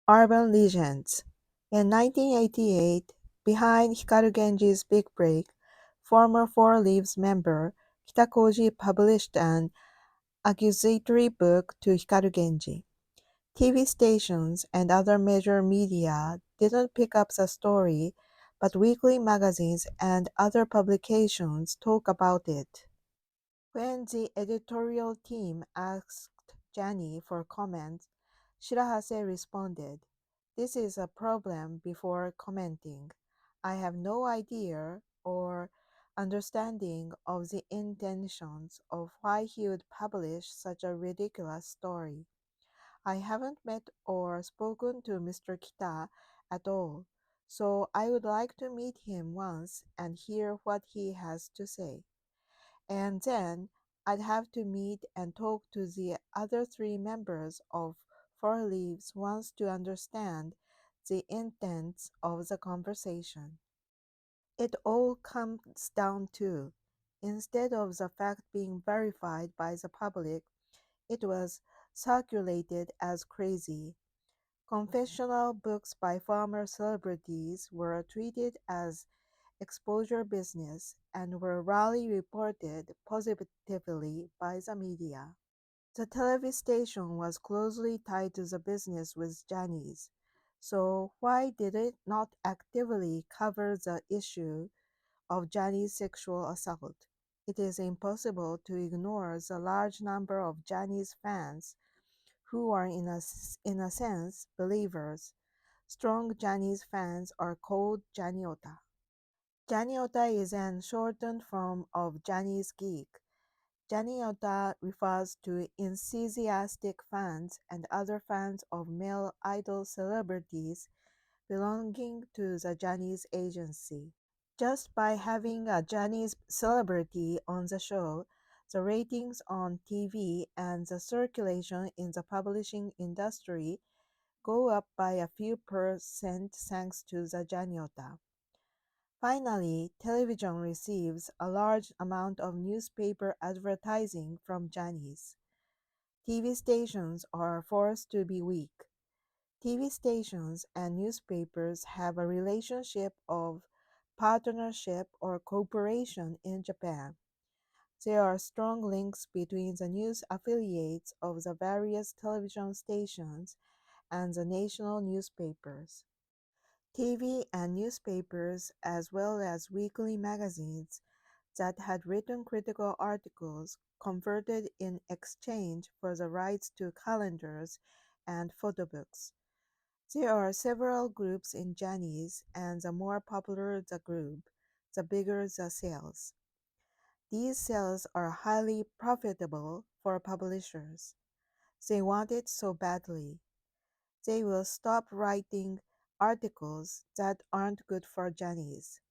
Urban Legends. In 1988, behind Hikaru Genji's big break, former Four Leaves member Kitakoji published an accusatory book to Hikaru Genji. TV stations and other major media didn't pick up the story, but weekly magazines and other publications talk about it. When the editorial team asked Jenny for comments, Shirahase responded, "This is a problem before commenting. I have no idea or understanding of the intentions of why he would publish such a ridiculous story. I haven't met or spoken to Mr. Kita at all, so I would like to meet him once and hear what he has to say. And then I'd have to meet and talk to the other three members of Four Leaves once to understand the intents of the conversation. It all comes down to, instead of the fact being verified by the public, it was circulated as crazy. Confessional books by former celebrities were treated as exposure business and were rarely reported positively by the media. The television station was closely tied to the business with Janice, so why did it not actively cover the issue of Jani's sexual assault? It is impossible to ignore the large number of Jani's fans who are in a sense believers. Strong Janis fans are called Janiota. Janiota is an shortened form of Janis geek. Janiota refers to enthusiastic fans and other fans of male idol celebrities belonging to the Janis agency. Just by having a Janis celebrity on the show, the ratings on TV and the circulation in the publishing industry go up by a few percent thanks to the Janiota. Finally, television receives a large amount of newspaper advertising from Janis. TV stations are forced to be weak. TV stations and newspapers have a relationship of partnership or cooperation in Japan. There are strong links between the news affiliates of the various television stations and the national newspapers. TV and newspapers, as well as weekly magazines that had written critical articles, converted in exchange for the rights to calendars and photo books. There are several groups in Janis, and the more popular the group, the bigger the sales. These sales are highly profitable for publishers. They want it so badly. They will stop writing articles that aren't good for Janis.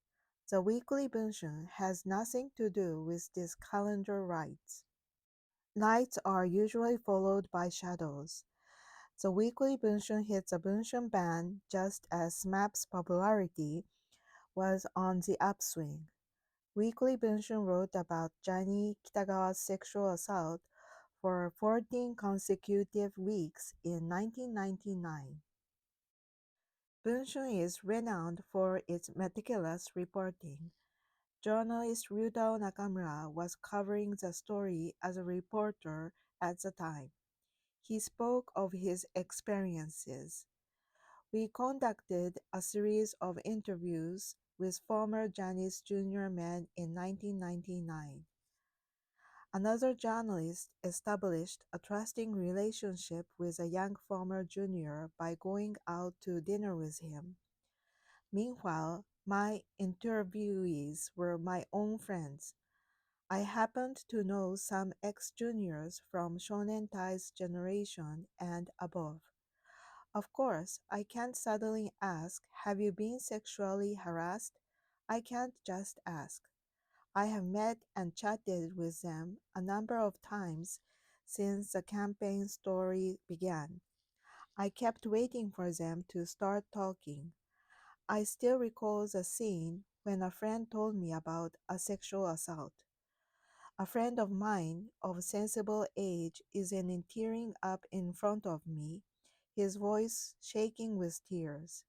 The weekly Bunshun has nothing to do with these calendar rights. Nights are usually followed by shadows. The weekly Bunshun hits a Bunshun ban just as SMAP's popularity was on the upswing. Weekly Bunshun wrote about Johnny Kitagawa's sexual assault for 14 consecutive weeks in 1999. Bunshun is renowned for its meticulous reporting. Journalist Ryutao Nakamura was covering the story as a reporter at the time. He spoke of his experiences. We conducted a series of interviews with former Janis junior men in 1999. Another journalist established a trusting relationship with a young former junior by going out to dinner with him. Meanwhile, my interviewees were my own friends. I happened to know some ex-juniors from Shonen Tai's generation and above. Of course, I can't suddenly ask, "Have you been sexually harassed?" I can't just ask. I have met and chatted with them a number of times since the campaign story began. I kept waiting for them to start talking. I still recall the scene when a friend told me about a sexual assault. A friend of mine of sensible age isn't tearing up in front of me. his voice shaking with tears.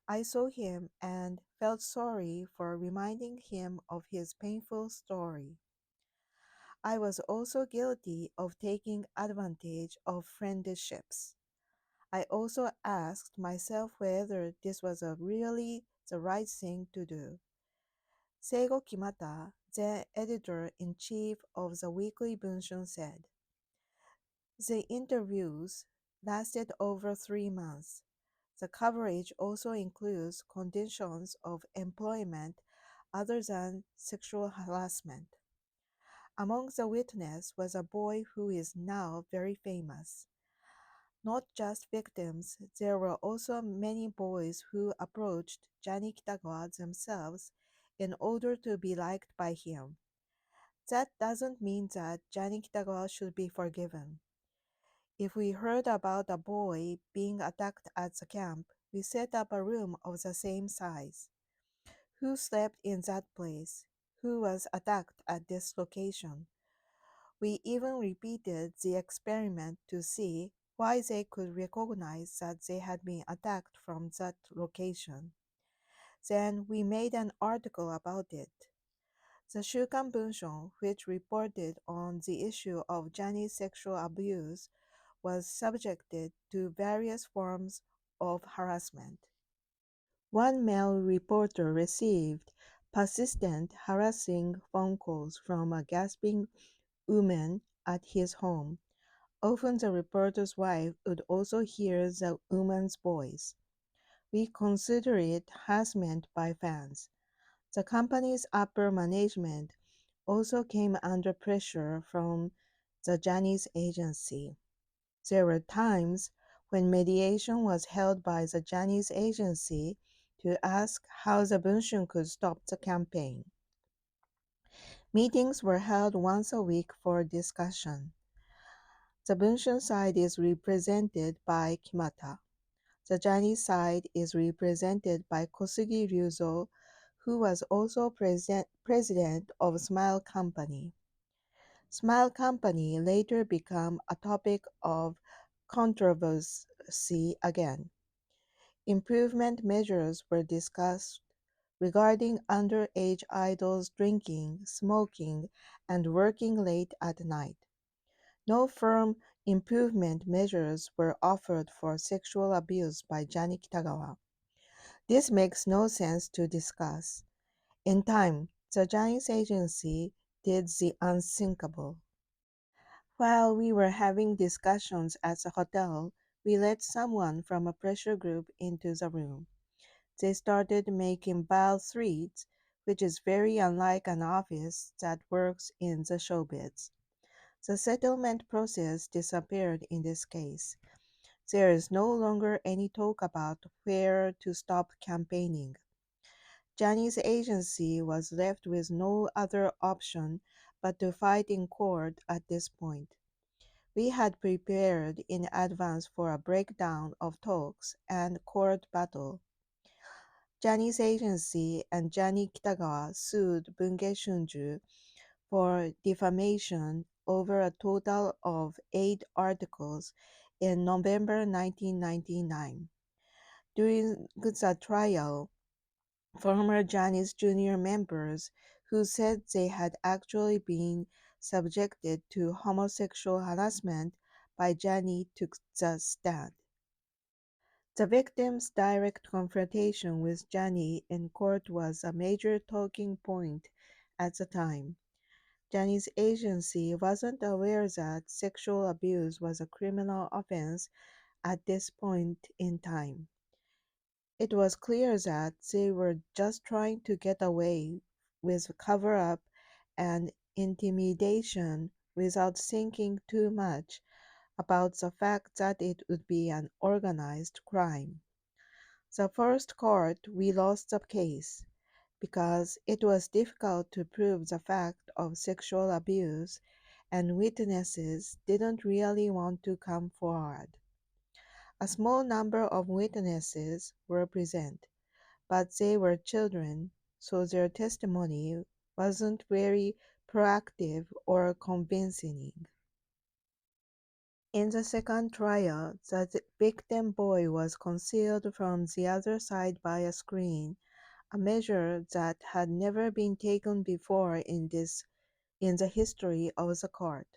I saw him and felt sorry for reminding him of his painful story. I was also guilty of taking advantage of friendships. I also asked myself whether this was really the right thing to do. Seigo Kimata, then editor-in-chief of the Weekly Bunshun, said, "The interviews lasted over 3 months. The coverage also includes conditions of employment other than sexual harassment. Among the witnesses was a boy who is now very famous. Not just victims, there were also many boys who approached Johnny Kitagawa themselves in order to be liked by him. That doesn't mean that Johnny Kitagawa should be forgiven. If we heard about a boy being attacked at the camp, we set up a room of the same size. Who slept in that place? Who was attacked at this location? We even repeated the experiment to see why they could recognize that they had been attacked from that location. Then we made an article about it. The Shukan Bunshon, which reported on the issue of Johnny's sexual abuse, was subjected to various forms of harassment. One male reporter received persistent harassing phone calls from a gasping woman at his home. Often the reporter's wife would also hear the woman's voice. We consider it harassment by fans. The company's upper management also came under pressure from the Japanese agency. There were times when mediation was held by the Japanese agency to ask how the Bunshun could stop the campaign. Meetings were held once a week for discussion. The Bunshun side is represented by Kimata. The Chinese side is represented by Kosugi Ryuzo, who was also president of Smile Company. Smile Company later became a topic of controversy again. Improvement measures were discussed regarding underage idols drinking, smoking, and working late at night. No firm improvement measures were offered for sexual abuse by Johnny Kitagawa. This makes no sense to discuss. In time, the Japanese agency did the unthinkable. While we were having discussions at the hotel, we let someone from a pressure group into the room. They started making vile threats, which is very unlike an office that works in the showbiz. The settlement process disappeared in this case. There is no longer any talk about where to stop campaigning. Johnny's agency was left with no other option but to fight in court at this point. We had prepared in advance for a breakdown of talks and court battle. Johnny's agency and Johnny Kitagawa sued Bunge Shunju for defamation over a total of 8 articles in November 1999. During the trial, former Johnny's junior members who said they had actually been subjected to homosexual harassment by Johnny took the stand. The victim's direct confrontation with Johnny in court was a major talking point at the time. Johnny's agency wasn't aware that sexual abuse was a criminal offense at this point in time. It was clear that they were just trying to get away with cover up and intimidation without thinking too much about the fact that it would be an organized crime. The first court we lost the case because it was difficult to prove the fact of sexual abuse and witnesses didn't really want to come forward. A small number of witnesses were present, but they were children, so their testimony wasn't very proactive or convincing. In the second trial, the victim boy was concealed from the other side by a screen, a measure that had never been taken before in the history of the court.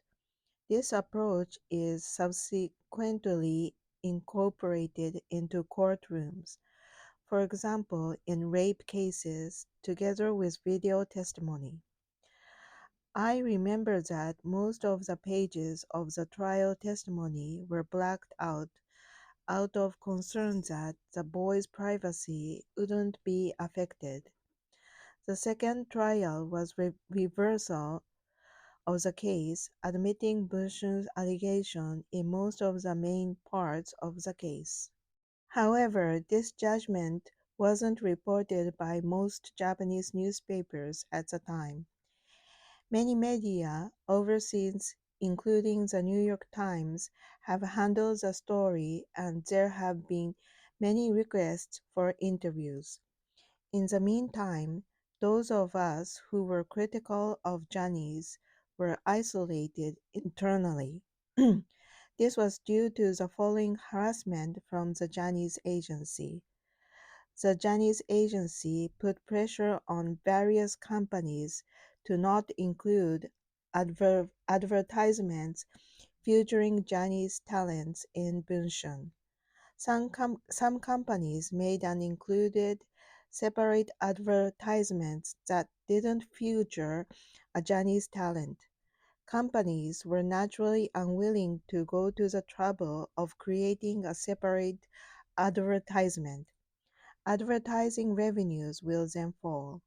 This approach is subsequently incorporated into courtrooms, for example in rape cases, together with video testimony. I remember that most of the pages of the trial testimony were blacked out of concern that the boy's privacy wouldn't be affected. The second trial was reversal of the case, admitting Bunshun's allegation in most of the main parts of the case. However, this judgment wasn't reported by most Japanese newspapers at the time. Many media overseas, including the New York Times, have handled the story, and there have been many requests for interviews. In the meantime, those of us who were critical of Janice were isolated internally. This was due to the following harassment from the Janice agency. The Janice agency put pressure on various companies to not include advertisements featuring Janice talents in Bunshun. Some companies made and included separate advertisements that didn't feature a Janice talent. Companies were naturally unwilling to go to the trouble of creating a separate advertisement. Advertising revenues will then fall.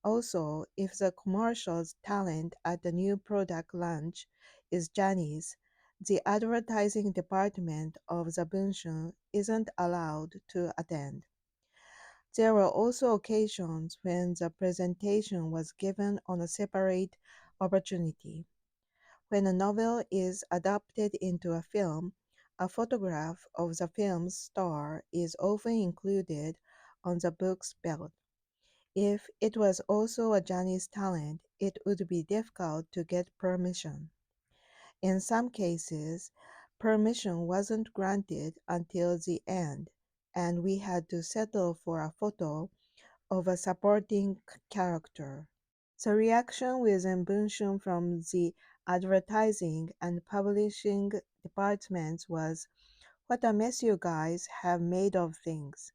Also, if the commercial's talent at the new product launch is Janice, the advertising department of the Bunshun isn't allowed to attend. There were also occasions when the presentation was given on a separate opportunity. When a novel is adapted into a film, a photograph of the film's star is often included on the book's belt. If it was also a Chinese talent, it would be difficult to get permission. In some cases, permission wasn't granted until the end, and we had to settle for a photo of a supporting character. The reaction within Bunshun from the advertising and publishing departments was, "What a mess you guys have made of things."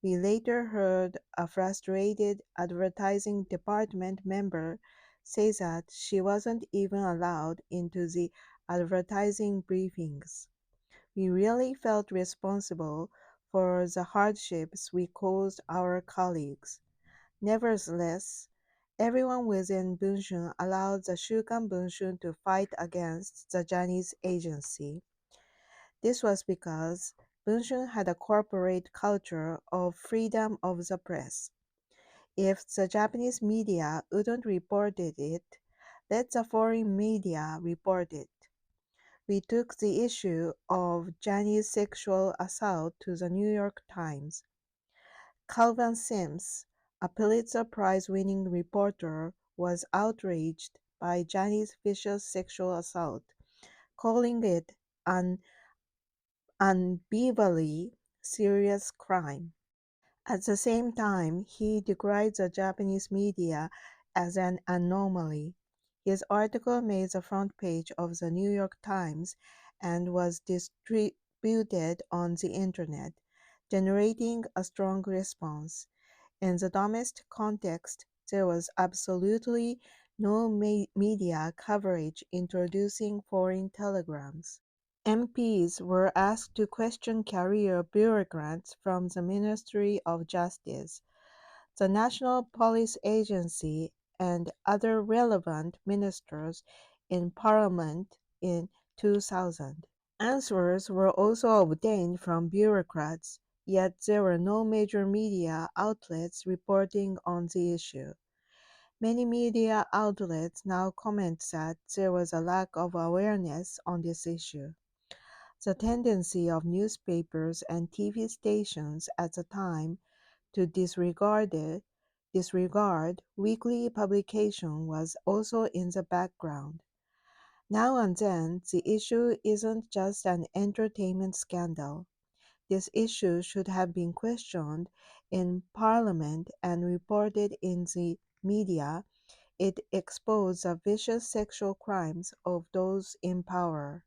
We later heard a frustrated advertising department member say that she wasn't even allowed into the advertising briefings. We really felt responsible for the hardships we caused our colleagues. Nevertheless, everyone within Bunshun allowed the Shukan Bunshun to fight against the Chinese agency. This was because Bunshun had a corporate culture of freedom of the press. If the Japanese media wouldn't report it, let the foreign media report it. We took the issue of Chinese sexual assault to the New York Times. Calvin Sims, a Pulitzer Prize-winning reporter, was outraged by Janis Fisher's sexual assault, calling it an unbelievably serious crime. At the same time, he decried the Japanese media as an anomaly. His article made the front page of the New York Times and was distributed on the internet, generating a strong response. In the domestic context, there was absolutely no media coverage introducing foreign telegrams. MPs were asked to question career bureaucrats from the Ministry of Justice, the National Police Agency, and other relevant ministers in Parliament in 2000. Answers were also obtained from bureaucrats, yet there were no major media outlets reporting on the issue. Many media outlets now comment that there was a lack of awareness on this issue. The tendency of newspapers and TV stations at the time to disregard weekly publication was also in the background. Now and then, the issue isn't just an entertainment scandal. This issue should have been questioned in Parliament and reported in the media. It exposed the vicious sexual crimes of those in power.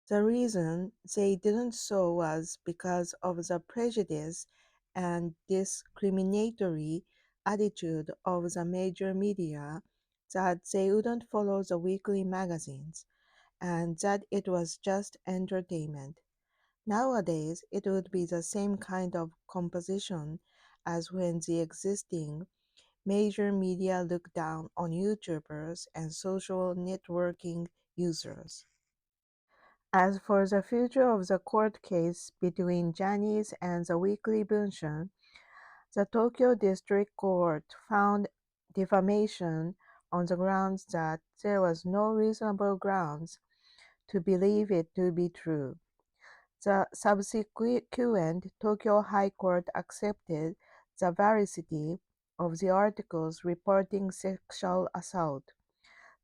The reason they didn't so was because of the prejudice and discriminatory attitude of the major media that they wouldn't follow the weekly magazines and that it was just entertainment. Nowadays, it would be the same kind of composition as when the existing major media look down on YouTubers and social networking users. As for the future of the court case between Janice and the Weekly Bunshin, the Tokyo District Court found defamation on the grounds that there was no reasonable grounds to believe it to be true. The subsequent Tokyo High Court accepted the veracity of the articles reporting sexual assault.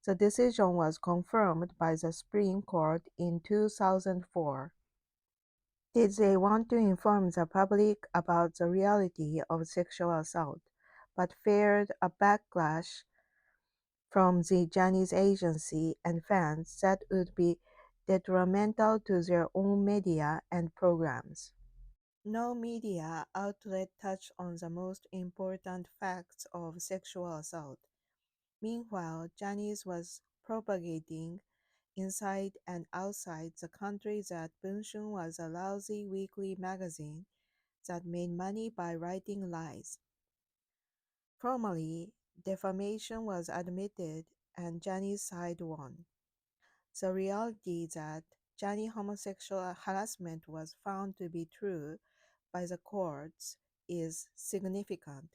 The decision was confirmed by the Supreme Court in 2004. Did they want to inform the public about the reality of sexual assault, but feared a backlash from the Chinese agency and fans that would be detrimental to their own media and programs? No media outlet touched on the most important facts of sexual assault. Meanwhile, Janice was propagating inside and outside the country that Bunshun was a lousy weekly magazine that made money by writing lies. Formally, defamation was admitted and Jani's side won. The reality that Jani homosexual harassment was found to be true by the courts is significant.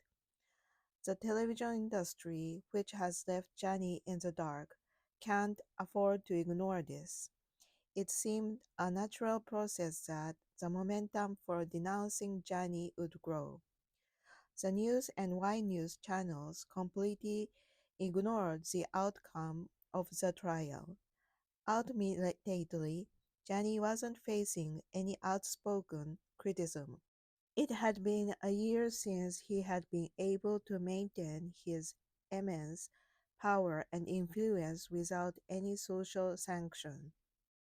The television industry, which has left Jani in the dark, can't afford to ignore this. It seemed a natural process that the momentum for denouncing Jani would grow. The news and Y News channels completely ignored the outcome of the trial. Ultimately, Jani wasn't facing any outspoken criticism. It had been a year since he had been able to maintain his immense power and influence without any social sanction.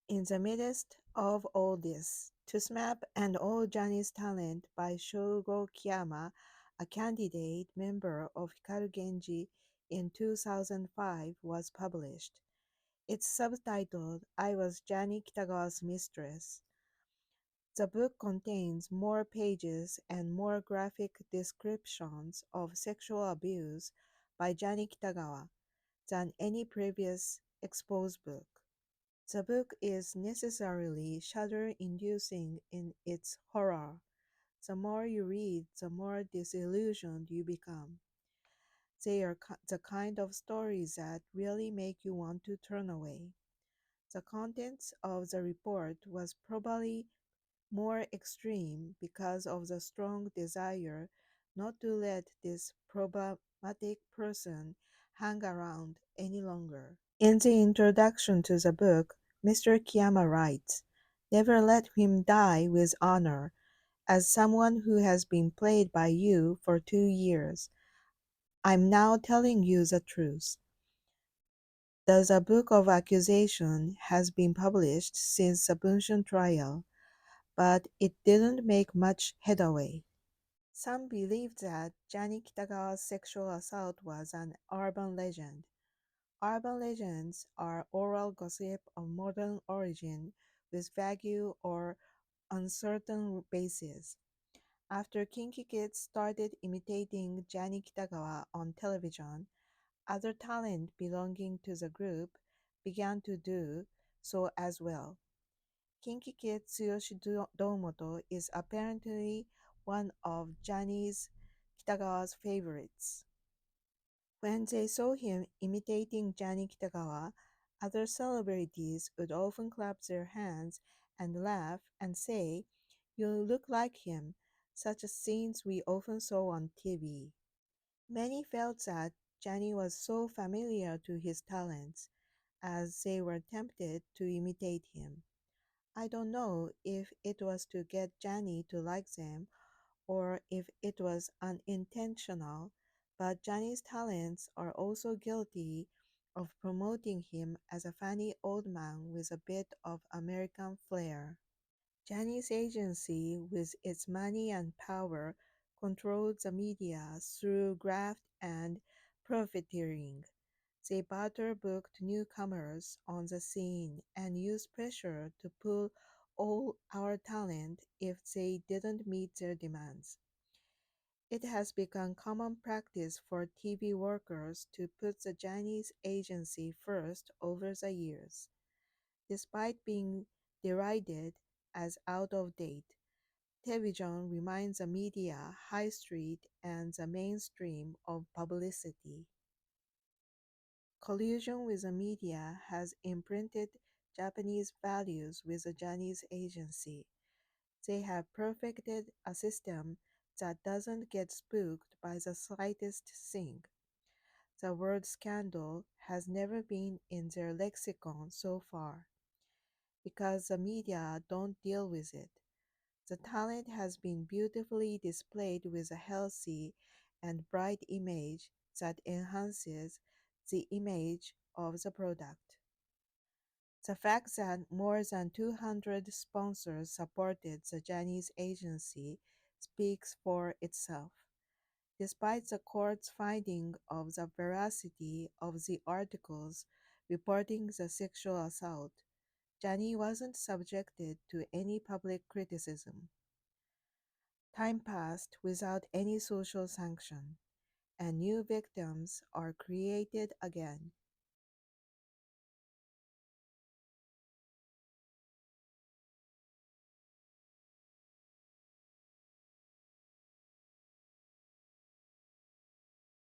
In the midst of all this, To Smap and All Johnny's Talent by Shogo Kiyama, a candidate member of Hikaru Genji in 2005, was published. It's subtitled I Was Johnny Kitagawa's Mistress. The book contains more pages and more graphic descriptions of sexual abuse by Johnny Kitagawa than any previous exposed book. The book is necessarily shudder-inducing in its horror. The more you read, the more disillusioned you become. They are the kind of stories that really make you want to turn away. The contents of the report was probably more extreme because of the strong desire not to let this problematic person hang around any longer. In the introduction to the book, Mr. Kiyama writes, "Never let him die with honor. As someone who has been played by you for 2 years, I'm now telling you the truth. The book of accusation has been published since the Bunshun trial, but it didn't make much headway." Some believe that Jani Kitagawa's sexual assault was an urban legend. Urban legends are oral gossip of modern origin with vague or uncertain basis. After Kinky Kids started imitating Jani Kitagawa on television, other talent belonging to the group began to do so as well. Kinky Kid Tsuyoshi Domoto is apparently one of Jani's Kitagawa's favorites. When they saw him imitating Jani Kitagawa, other celebrities would often clap their hands and laugh and say, "You look like him," such as scenes we often saw on TV. Many felt that Jani was so familiar to his talents, as they were tempted to imitate him. I don't know if it was to get Johnny to like them or if it was unintentional, but Johnny's talents are also guilty of promoting him as a funny old man with a bit of American flair. Johnny's agency, with its money and power, controlled the media through graft and profiteering. They butter booked newcomers on the scene and used pressure to pull all our talent if they didn't meet their demands. It has become common practice for TV workers to put the Chinese agency first over the years. Despite being derided as out of date, television remains the media high street and the mainstream of publicity. Collusion with the media has imprinted Japanese values with the Chinese agency. They have perfected a system that doesn't get spooked by the slightest thing. The word scandal has never been in their lexicon so far, because the media don't deal with it. The talent has been beautifully displayed with a healthy and bright image that enhances the image of the product. The fact that more than 200 sponsors supported the Chinese agency speaks for itself. Despite the court's finding of the veracity of the articles reporting the sexual assault, Johnny wasn't subjected to any public criticism. Time passed without any social sanction, and new victims are created again,